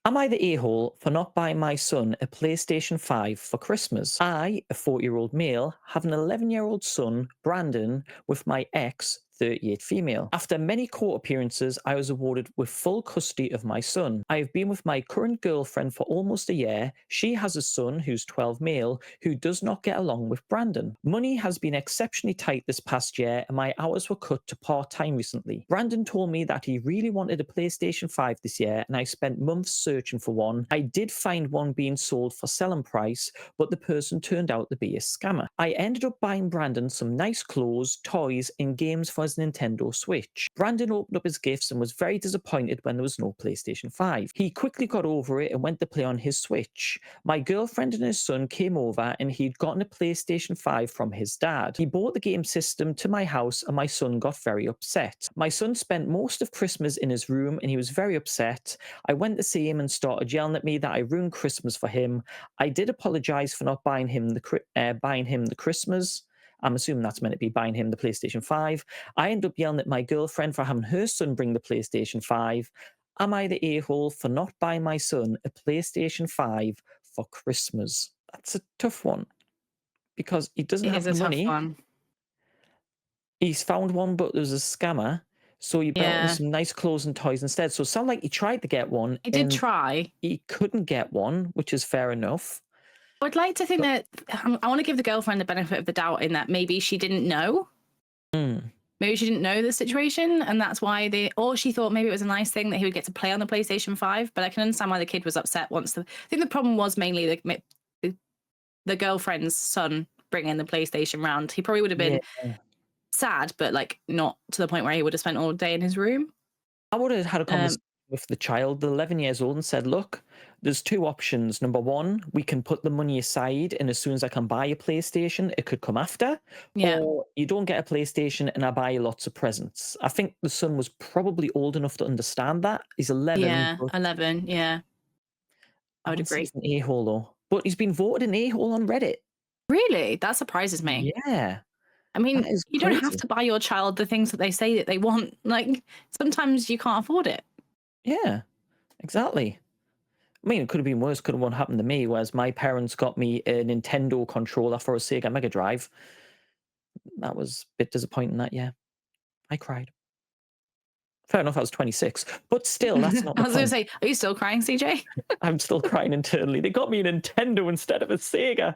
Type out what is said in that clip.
Am I the a-hole for not buying my son a PlayStation 5 for Christmas? I, a 40-year-old male, have an 11-year-old son, Brandon, with my ex, 38 female. After many court appearances, I was awarded with full custody of my son. I have been with my current girlfriend for almost a year. She has a son who's 12 male who does not get along with Brandon. Money has been exceptionally tight this past year and my hours were cut to part-time recently. Brandon told me that he really wanted a PlayStation 5 this year and I spent months searching for one. I did find one being sold for selling price, but the person turned out to be a scammer. I ended up buying Brandon some nice clothes, toys, and games for his Nintendo Switch. Brandon opened up his gifts and was very disappointed when there was no PlayStation 5. He quickly got over it and went to play on his Switch. My girlfriend and his son came over and he'd gotten a PlayStation 5 from his dad. He brought the game system to my house and my son got very upset. My son spent most of Christmas in his room and he was very upset. I went to see him and started yelling at me that I ruined Christmas for him. I did apologize for not buying him the Christmas. I'm assuming that's meant to be buying him the PlayStation 5. I ended up yelling at my girlfriend for having her son bring the PlayStation 5. Am I the a-hole for not buying my son a PlayStation 5 for Christmas? That's a tough one because he doesn't It have is a the tough money. one. He's found one, but there's a scammer. So you bought him Yeah. some nice clothes and toys instead. So it sounded like he tried to get one I did and try. he couldn't get one, which is fair enough. I'd like to think But, that I want to give the girlfriend the benefit of the doubt in that maybe she didn't know. mm, Maybe she didn't know the situation, and that's why or she thought maybe it was a nice thing that he would get to play on the PlayStation 5. But I can understand why the kid was upset once I think the problem was mainly the girlfriend's son bringing the PlayStation round. He probably would have yeah. been sad, but like not to the point where he would have spent all day in his room. I would have had a Um, conversation with the child, the 11 years old, and said, look, there's two options. Number one, we can put the money aside, and as soon as I can buy a PlayStation, it could come after. yeah, Or you don't get a PlayStation and I buy you lots of presents. I think the son was probably old enough to understand that. He's 11, yeah, but 11, yeah, I I would wouldn't say agree. he's an a-hole, though. But he's been voted an a-hole on Reddit. Really, that surprises me. Yeah, I mean, that is you don't have crazy. to buy your child the things that they say that they want. Like sometimes you can't afford it. Yeah, exactly. I mean, it could have been worse. Could have what happened to me, whereas my parents got me a Nintendo controller for a Sega Mega Drive. That was a bit disappointing, that, yeah. I cried. Fair enough, I was 26, but still, that's not I the was going to point. say, are you still crying, CJ? I'm still crying internally. They got me a Nintendo instead of a Sega.